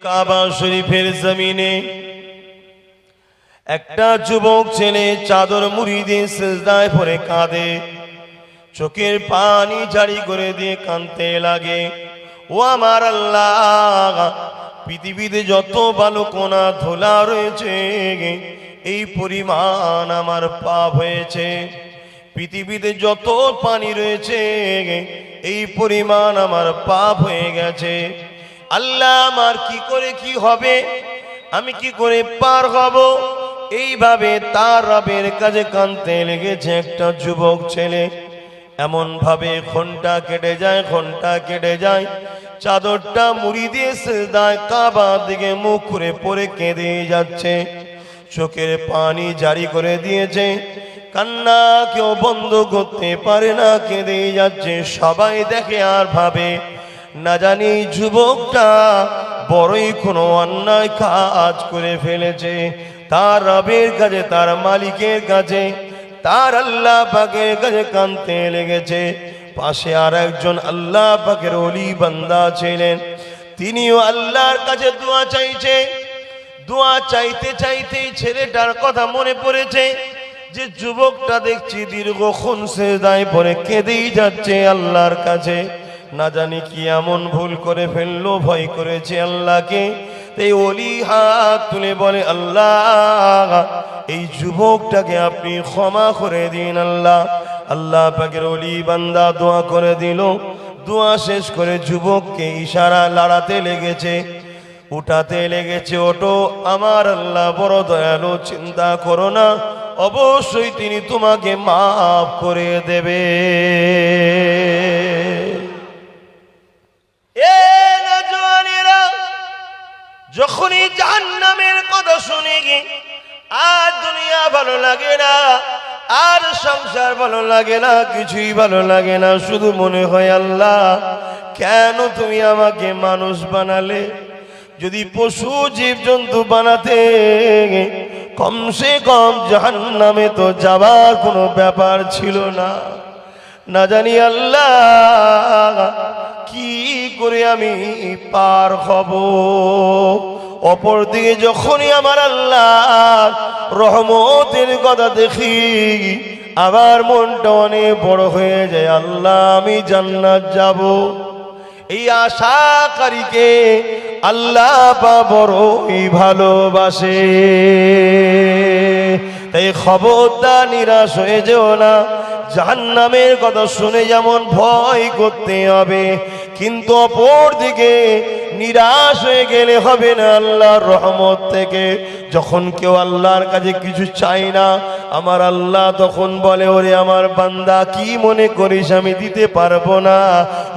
কাবা শরীফের জমিনে একটা যুবক ছেলে চাদর মুড়ি দিয়ে সিজদায় পড়ে কাঁদে, চোখের পানি জারি করে দিয়ে কাঁদতে লাগে। ও আমার আল্লাহ, পৃথিবীতে যত বালুকণা ধুলা রয়েছে এই পরিমাণ আমার পাপ হয়েছে, পৃথিবীতে যত পানি রয়েছে এই পরিমাণ আমার পাপ হয়ে গেছে। আল্লাহ, আমার কি করে কি হবে, আমি কি করে পার হব? এইভাবে তার রবের কাছে কাঁদতে লেগেছে একটা যুবক ছেলে। এমন ভাবে ঘন্টা কেটে যায়, ঘন্টা কেটে যায়, চাদরটা মুড়ি দিয়ে সিজদায় কাবা দিকে মুখ করে পড়ে কেঁদে যাচ্ছে, চোখের পানি জারি করে দিয়েছে, কান্না কেউ বন্ধ করতে পারে না, কেঁদে যাচ্ছে। সবাই দেখে আর ভাবে না জানি যুবকটা বড়ই কোনো অন্যায় কাজ করে ফেলেছে। তার রবের কাছে, তার মালিকের কাছে, তার আল্লাহ পাকের কাছে কাঁদতে লেগেছে। পাশে আর একজন আল্লাহ পাকের ওলি বান্দা ছিলেন, তিনিও আল্লাহর কাছে দোয়া চাইছে। দোয়া চাইতে চাইতেই ছেলেটার কথা মনে পড়েছে যে যুবকটা দেখছি দীর্ঘক্ষণ সিজদায় পড়ে কেঁদেই যাচ্ছে আল্লাহর কাছে। না জানি কি এমন ভুল করে ফেললো, ভয় করেছে আল্লাহকে। এই ওলি হাত তুলে বলে, আল্লাহ, এই যুবকটাকে আপনি ক্ষমা করে দিন আল্লাহ। আল্লাহ পাকের ওলি বান্দা দোয়া করে দিল। দোয়া শেষ করে যুবককে ইশারা লাড়াতে লেগেছে, উঠাতে লেগেছে, ওঠো, আমার আল্লাহ বড় দয়ালু, চিন্তা করো না, অবশ্যই তিনি তোমাকে মাফ করে দেবে। যখনই জাহান্নামের কথা শুনে গে আর দুনিয়া ভালো লাগে না, আর সংসার ভালো লাগে না, কিছুই ভালো লাগে না, শুধু মনে হয় আল্লাহ কেন তুমি আমাকে মানুষ বানালে? যদি পশু জীবজন্তু বানাতে কমসে কম জাহান্নামে তো যাবার কোনো ব্যাপার ছিল না। না জানি আল্লাহ কি করে আমি পার হব। অপরদিকে যখনই আমার আল্লাহ রহমতের কথা দেখি আবার মনটা অনেক বড় হয়ে যায়, আল্লাহ আমি জান্নাত যাব। এই আশাকারীকে আল্লাহ বড়ই ভালোবাসে। তাই খবরদার নিরাশ হয়ে যেও না। জাহান্নামের কথা শুনে যেমন ভয় করতে হবে, কিন্তু অপর দিকে নিরাশ হয়ে গেলে হবে না আল্লাহর রহমত থেকে। যখন কেউ আল্লাহর কাছে কিছু চায় না, আমার আল্লাহ তখন বলে, ওরে আমার বান্দা কি মনে করিস আমি দিতে পারবো না?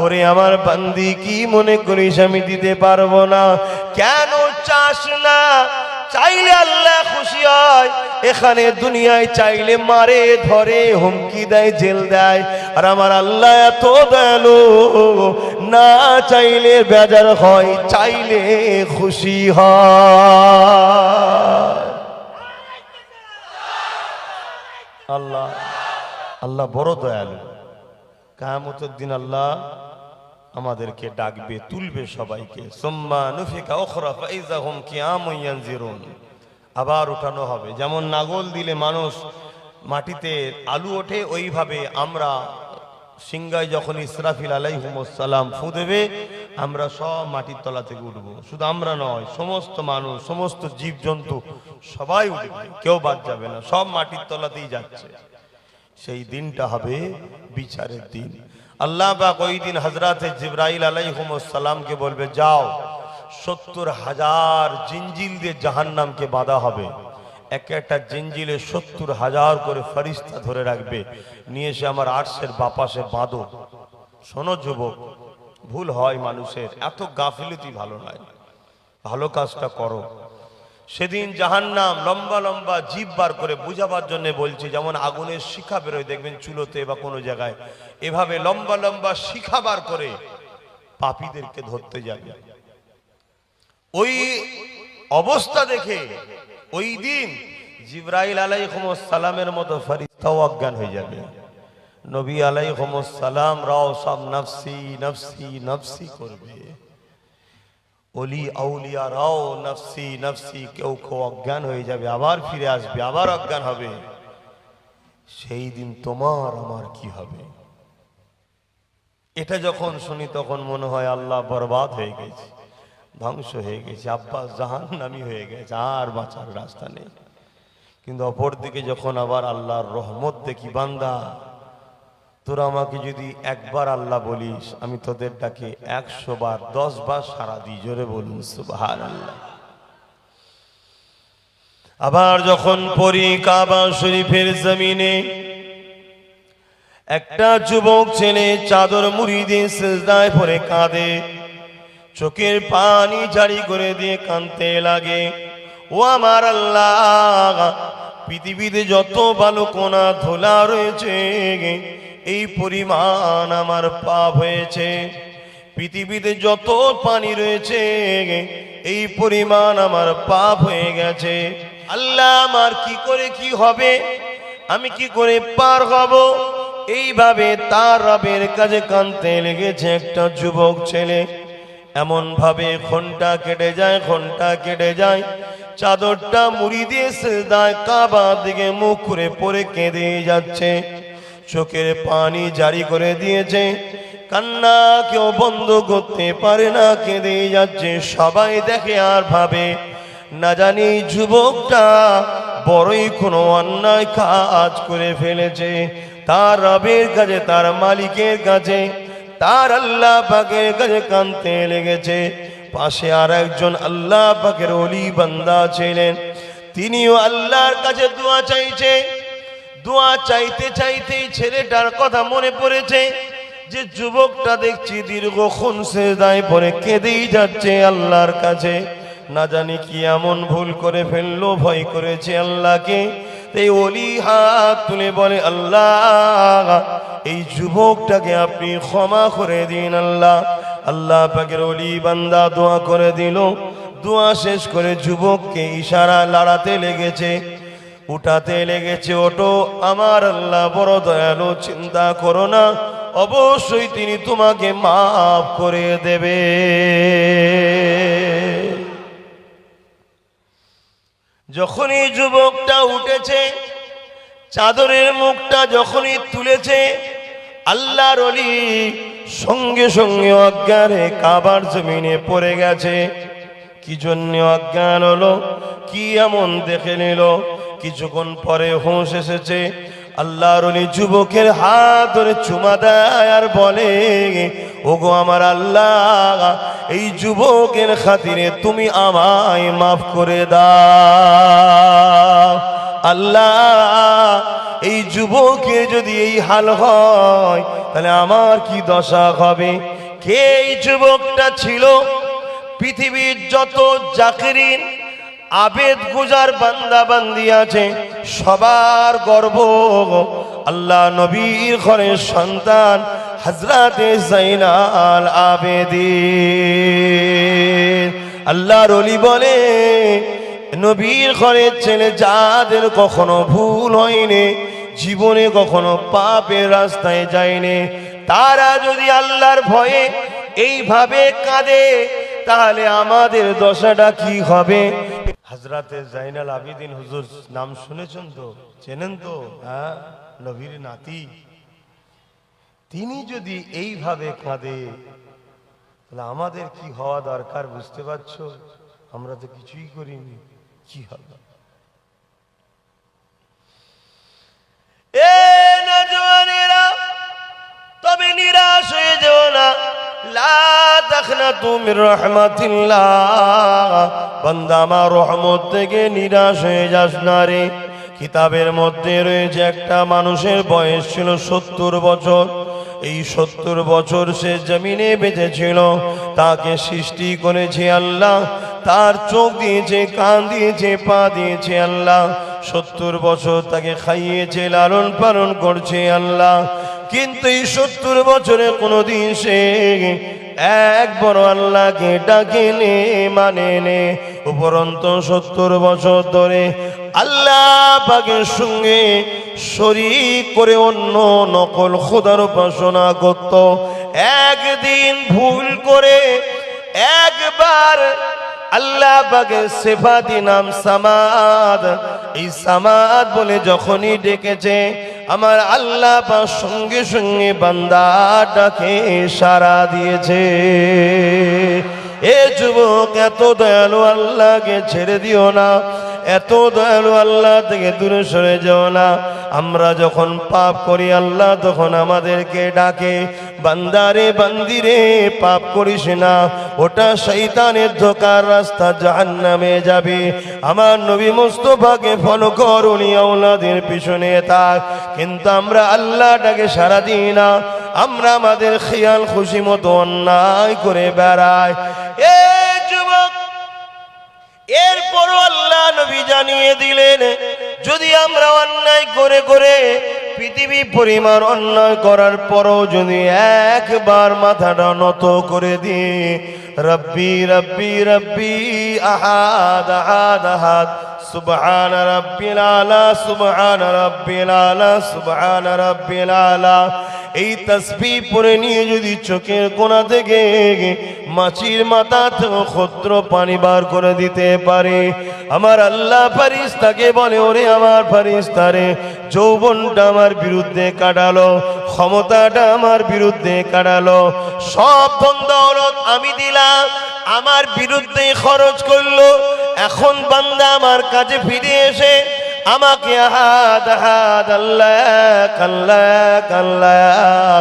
ওরে আমার বান্দি কি মনে করিস আমি দিতে পারবো না? কেন চাস না? চাইলে আল্লাহ খুশি হয়। এখানে দুনিয়ায় চাইলে মারে, ধরে, হুমকি দেয়, জেল দেয়। আর আমার আল্লাহ এত দয়ালু, না চাইলে বেজার হয়, চাইলে খুশি হয়। আল্লাহ আল্লাহ বড় দয়ালু। কিয়ামতের দিন আল্লাহ আমাদেরকে ডাকবে, তুলবে সবাইকে। সুম্মা নুফিকা উখরা ফাইযা হুম কিয়ামুন ইয়ানজিরুন। আবার উঠানো হবে। যেমন নাগল দিলে মানুষ মাটিতে আলু ওঠে, ওইভাবে আমরা সিংহায় যখন ইসরাফিল আলাইহিস সালাম ফু দেবে, আমরা সব মাটির তলা থেকে উঠবো। শুধু আমরা নয়, সমস্ত মানুষ, সমস্ত জীবজন্তু সবাই উঠবে, কেউ বাদ যাবে না, সব মাটির তলাতেই যাচ্ছে। সেই দিনটা হবে বিচারের দিন। আল্লাহ পাক ওই দিন হযরত জিবরাইল আলাইহিস সালামকে বলবে, যাও 70,000 জিঞ্জিল দিয়ে জাহান্নামকে বাঁধা হবে। এক একটা জিঞ্জিলে 70,000 করে ফেরেশতা ধরে রাখবে, নিয়ে এসে আমার আরশের বাপাশে বাঁধো। শোনো যুবক, ভুল হয় মানুষের, এত গাফিলতি ভালো নয়, ভালো কাজটা করো। সেদিন জাহান্নাম লম্বা লম্বা জিভ বার করে, বুঝাবার জন্য বলছি, যেমন আগুনের শিখা বেরোয় দেখবেন চুলোতে বা কোনো জায়গায়, এভাবে লম্বা লম্বা শিখা বার করে পাপীদেরকে ধরতে যাবে। ওই অবস্থা দেখে ওই দিন জিবরাইল আলাইহিস সালামের মতো ফেরেশতাও অজ্ঞান হয়ে যাবে। নবী আলাইহিস সালাম রাও সব নফসি নফসি নফসি করবে। অলি আউলিয়ারাও নফসি নফসি, কেউ কেউ অজ্ঞান হয়ে যাবে, আবার ফিরে আসবে, আবার অজ্ঞান হবে। সেই দিন তোমার আমার কি হবে? এটা যখন শুনি তখন মনে হয় আল্লাহ বরবাদ হয়ে গেছে, ধ্বংস হয়ে গেছে, আব্বাস জাহান্নামী হয়ে গেছে, আর বাঁচার রাস্তা নেই। কিন্তু অপরদিকে যখন আবার আল্লাহর রহমত দেখি, বান্দা তোরা আমাকে যদি একবার আল্লাহ বলিস, আমি তোদের ডাকে 100 বার 10 বার সারা দিই। জোরে বলুন সুবহানাল্লাহ। আবার যখন পড়ি কাবা শরীফের জমিনে একটা যুবক ছেলে চাদর মুড়ি দিয়ে সিজদায় পড়ে কাঁদে, চোখের পানি জারি করে দিয়ে কাঁদতে লাগে। ও আমার আল্লাহ, পৃথিবীতে যত বালুকণা ধুলা রয়েছে এই পরিমাণ আমার পাপ হয়েছে। পৃথিবীতে যত পানি রয়েছে এই পরিমাণ আমার পাপ হয়ে গেছে। আল্লাহ, আমার কি করে কি হবে, আমি কি করে পার হব? এইভাবে তার রবের কাছে কাঁদতে লেগেছে একটা যুবক ছেলে। এমন ভাবে ঘন্টা কেটে যায়, ঘন্টা কেটে যায়, চাদরটা মুড়ি দিয়ে সিজদায় কাবা দিকে মুখ করে পড়ে কেঁদে যাচ্ছে। চোখের পানি জারি করে দিয়েছে, কান্না কেউ বন্ধ করতে পারে না, কেঁদে যাচ্ছে। সবাই দেখে আর ভাবে না জানি যুবকটা বড়ই কোনো অন্যায় কাজ করে ফেলেছে। তার রবের কাছে, তার মালিকের কাছে, তার আল্লাহ পাকের কাছে কাঁদতে লেগেছে। পাশে আর একজন আল্লাহ পাকের ওলি বান্দা ছিলেন, তিনিও আল্লাহর কাছে দোয়া চাইছে। দোয়া চাইতে চাইতেই ছেলেটার কথা মনে পড়েছে যে যুবকটা দেখছি দীর্ঘক্ষণ সিজদায় পড়ে কেঁদেই যাচ্ছে আল্লাহর কাছে। না জানি কি এমন ভুল করে ফেললো, ভয় করেছে আল্লাহকে। এই ওলি হাত তুলে বলে, আল্লাহ, এই যুবকটাকে আপনি ক্ষমা করে দিন আল্লাহ। আল্লাহ পাকের ওলি বান্দা দোয়া করে দিল। দোয়া শেষ করে যুবককে ইশারা লাড়াতে লেগেছে, উঠাতে লেগেছে। ওঠো, আমার আল্লাহ বড় দয়ালু, চিন্তা করো না, অবশ্যই তিনি তোমাকে মাফ করে দেবে। যখনই যুবকটা উঠেছে, চাদরের মুখটা যখনই তুলেছে, আল্লাহর ওলি সঙ্গে সঙ্গে অজ্ঞানে কাবার জমিনে পড়ে গেছে। কি জন্য অজ্ঞান হলো, কি এমন দেখে নিল? কিছুক্ষণ পরে হুঁশ এসেছে। আল্লাহর ওলি যুবকের হাত ধরে চুমা দেয় আর বলে, ওগো আমার আল্লাহ, এই যুবকের খাতিরে তুমি আমায় মাফ করে দাও। আল্লাহ, এই যুবকের যদি এই হাল হয় তাহলে আমার কি দশা হবে? কে এই যুবকটা ছিল? পৃথিবীর যত জাকিরিন আবেদ গুজার বান্দা বান্দি আছে সবার গর্ব আল্লাহ নবীর ঘরের সন্তান হযরতে যাইনাল আবেদিন। আল্লাহর ওলি বলে, নবীর ঘরের ছেলে যাদের কখনো ভুল হয়নি, জীবনে কখনো পাপের রাস্তায় যায়নি, তারা যদি আল্লাহর ভয়ে এইভাবে কাঁদে তাহলে আমাদের দশাটা কি হবে? হযরতে যাইনাল আবেদিন হুজুর নাম শুনেছেন তো, চেনেন তো? হ্যাঁ, নবীর নাতি। তিনি যদি এইভাবে কাঁদে তাহলে আমাদের কি হওয়া দরকার বুঝতে পারছো? আমরা তো কিছুই করিনি, কি হবে? এ নওজওয়ানেরা, তবে নিরাশ হয়ে যেও না। লা তাখনাতু মির রাহমাতিল্লাহ, বান্দা আমার রহমত থেকে নিরাশ হয়ে যাস না রে। কিতাবের মধ্যে রয়েছে একটা মানুষের বয়স ছিল 70 বছর। এই 70 বছর সে জমিনে বেঁচে ছিল। তাকে সৃষ্টি করেছে আল্লাহ, তার চোখ দিয়েছে, কান দিয়েছে, পা দিয়েছে আল্লাহ। 70 বছর তাকে খাইয়েছে, লালন পালন করছে আল্লাহ। কিন্তু এই 70 বছরে কোনোদিন সে একবার আল্লাহকে ডাকেনে, মানে নে। উপরন্ত 70 বছর ধরে আল্লাহ পাকের সঙ্গে শরীক করে অন্য নকল খোদার উপাসনা করত। একদিন ভুল করে একবার আল্লাহ পাকের সিফাতি নাম সামাদ, এই সামাদ বলে যখনই ডেকেছে আমার আল্লাহ পাক সঙ্গে সঙ্গে বান্দার ডাকে সাড়া দিয়েছে। এ যুবক, এত দয়ালু আল্লাহকে ছেড়ে দিও না, এত দয়ালু আল্লাহ থেকে দূরে সরে যাও না। আমরা যখন পাপ করি আল্লাহ তখন আমাদেরকে ডাকে, বান্দারে বান্দিরে পাপ করিস না, ওটা শয়তানের ধোঁকার রাস্তা, জাহান্নামে যাবে। আমার নবী মুস্তাফাকে ফলো কর, উনি আওলাদের পিছনে থাক। কিন্তু আমরা আল্লাহটাকে সারা দিই না, আমরা আমাদের খেয়াল খুশি মতো অন্যায় করে বেড়াই। এ যুবক, এরপরও আল্লাহ নবী জানিয়ে দিলেন, যদি আমরা অন্যায় করে করে পৃথিবী পরিমাণ অন্যায় করার পরও যদি একবার মাথাটা নত করে দিই, রব্বি রব্বি রব্বি আহাদ আহাদ আহাদ, সুবহান রাব্বিল আলা সুবহান রাব্বিল আলা সুবহান রাব্বিল আলা, এই তাসবিহ পড়ে নিয়ে যদি চোখের কোণা থেকে মাছির মাথা থেকে ক্ষুদ্র পানি বার করে দিতে পারে, আমার আল্লাহ ফেরেশতাকে বলে, ওরে আমার ফেরেশতারে, যৌবনটা আমার বিরুদ্ধে কাটালো, ক্ষমতাটা আমার বিরুদ্ধে কাটালো, সব ধন দৌলত আমি দিলাম, আমার বিরুদ্ধে খরচ করলো, এখন বান্দা আমার কাছে ফিরে এসে আমাকে আহাদ আহাদ আল্লাহ আল্লাহ আল্লাহ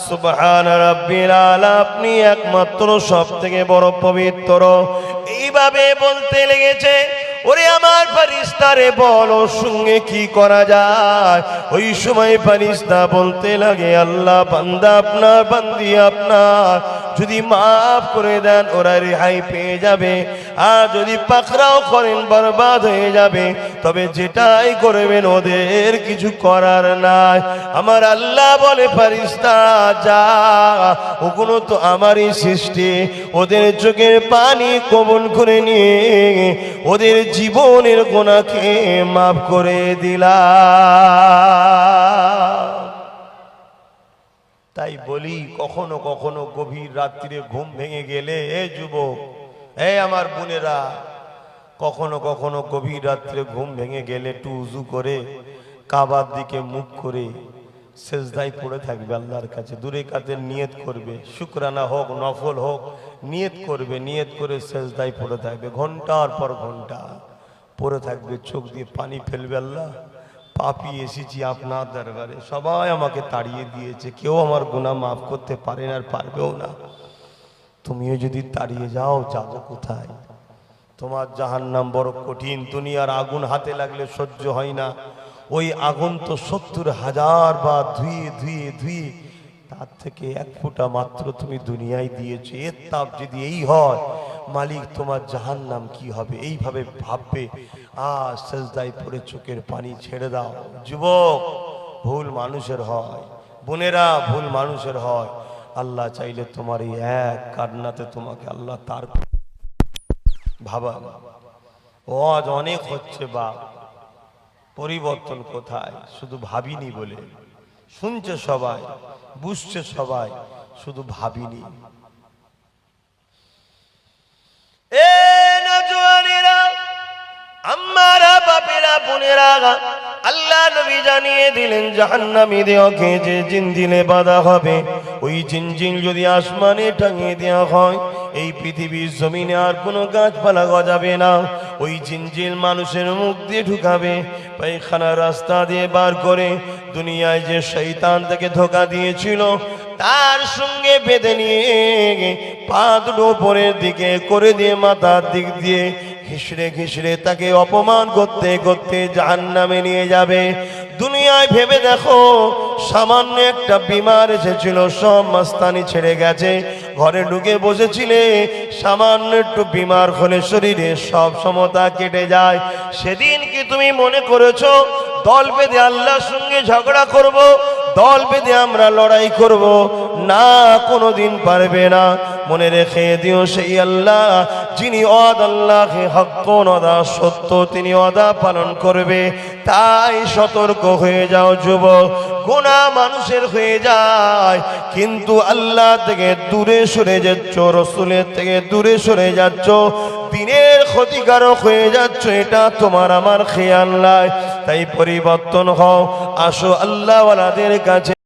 সুবহান রাব্বিল আলা, আপনি একমাত্র সব থেকে বড় পবিত্র, এইভাবে বলতে লেগেছে। ওরে আমার ফেরেশতারে বল, ওর সঙ্গে কি করা যায়? ওই সময় ফেরেশতা বলতে লাগে, আল্লাহ বান্দা আপনার, বান্দি আপনার যদি মাফ করে দেন ওরা রেহাই পেয়ে যাবে, আর যদি পাকড়াও করেন বরবাদ হয়ে যাবে। তবে যেটাই করবেন ওদের কিছু করার নাই। আমার আল্লাহ বলে, ফেরেশতা যা, ওগুলো তো আমারই সৃষ্টি, ওদের চোখের পানি কবুল করে নিয়ে ওদের জীবনের গুনাহকে মাফ করে দিলাম। তাই বলি, কখনো কখনো গভীর রাত্রিরে ঘুম ভেঙে গেলে, এ যুবক, এ আমার বোনেরা, কখনো কখনো গভীর রাত্রে ঘুম ভেঙে গেলে একটু উজু করে কাবার দিকে মুখ করে সেজদায় পড়ে থাকবে আল্লাহর কাছে, দূরে কাদের নিয়ত করবে, শুকরানা হোক নফল হোক, নিয়ত করবে, নিয়ত করে সেজদায় পড়ে থাকবে, ঘন্টার পর ঘন্টা পড়ে থাকবে, চোখ দিয়ে পানি ফেলবে, আল্লাহ পাপি এসেছি আপনার দরবারে, সবাই আমাকে তাড়িয়ে দিয়েছে, কেউ আমার গুনাহ মাফ করতে পারে না, আর পারবেও না, তুমিও যদি তাড়িয়ে যাও, যাবো কোথায়? তোমার জাহান্নাম বড় কঠিন, দুনিয়ার আগুন হাতে লাগলে সহ্য হয় না, ওই আগুন তো ৭০,০০০ বার ধুয়ে ধুয়ে ধুয়ে, তার থেকে এক ফোঁটা মাত্র তুমি দুনিয়ায় দিয়েছো, এর তাপ যদি এই হয়, মালিক তোমার জাহান্নাম কি হবে? এইভাবে ভাববে, আর সেজদায় পড়ে চোখের পানি ছেড়ে দাও। যুবক, ভুল মানুষের হয়, বোনেরা ভুল মানুষের হয়, আল্লাহ চাইলে তোমার এই এক কান্নাতে তোমাকে আল্লাহ তার ভাবা। ওয়াজ অনেক হচ্ছে, বা পরিবর্তন কোথায়? শুধু ভাবিনি বলে, শুনছে সবাই, বুঝছে সবাই, শুধু ভাবিনি। এ নওজওয়ানেরা, আমারা বাপেরা বোনেরা, আল্লাহ নবী জানিয়ে দিলেন, জাহান্নামীদেরকে যে জিনজিলে বাঁধা হবে, ওই জিনজিল যদি আসমানে টাঙিয়ে দেওয়া হয়, এই পৃথিবীর জমিনে আর কোনো গাছপালা গজাবে না, ওই জিনজিল মানুষের মুখ দিয়ে ঢুকাবে, পায়খানার রাস্তা দিয়ে বার করে দুনিয়ায় যে শয়তান তাকে ধোঁকা দিয়েছিল তার সঙ্গে বেঁধে নিয়ে পা দুটো উপরের দিকে করে দিয়ে মাথার দিক দিয়ে ঘিসড়ে ঘিসড়ে তাকে অপমান করতে করতে জাহান্নামে নিয়ে যাবে। দুনিয়ায় ভেবে দেখো, সামান্য একটা বিমার এসেছিল, সব মাস্তানি ছেড়ে গেছে, ঘরে ঢুকে বসেছিলে, সামান্য একটু বিমার হলে শরীরে সব সমতা কেটে যায়। সেদিন কি তুমি মনে করেছো দল বেঁধে আল্লাহর সঙ্গে ঝগড়া করব, দল বেঁধে আমরা লড়াই করব? না, কোনোদিন পারবে না। মনে রেখে দিও সেই আল্লাহ যিনি ওয়াদ আল্লাহে হাক্কুন ওয়াদা সত্য, তিনি ওয়াদা পালন করবে। তাই সতর্ক হয়ে যাও যুবক। গুনাহ মানুষের হয়ে যায়, কিন্তু আল্লাহ থেকে দূরে সরে যাচ্ছ, রসুলের থেকে দূরে সরে যাচ্ছ, দিনের ক্ষতিকারক হয়ে যাচ্ছ, এটা তোমার আমার খেয়াল নাই। তাই পরিবর্তন হও, আসো আল্লাহওয়ালাদের কাছে।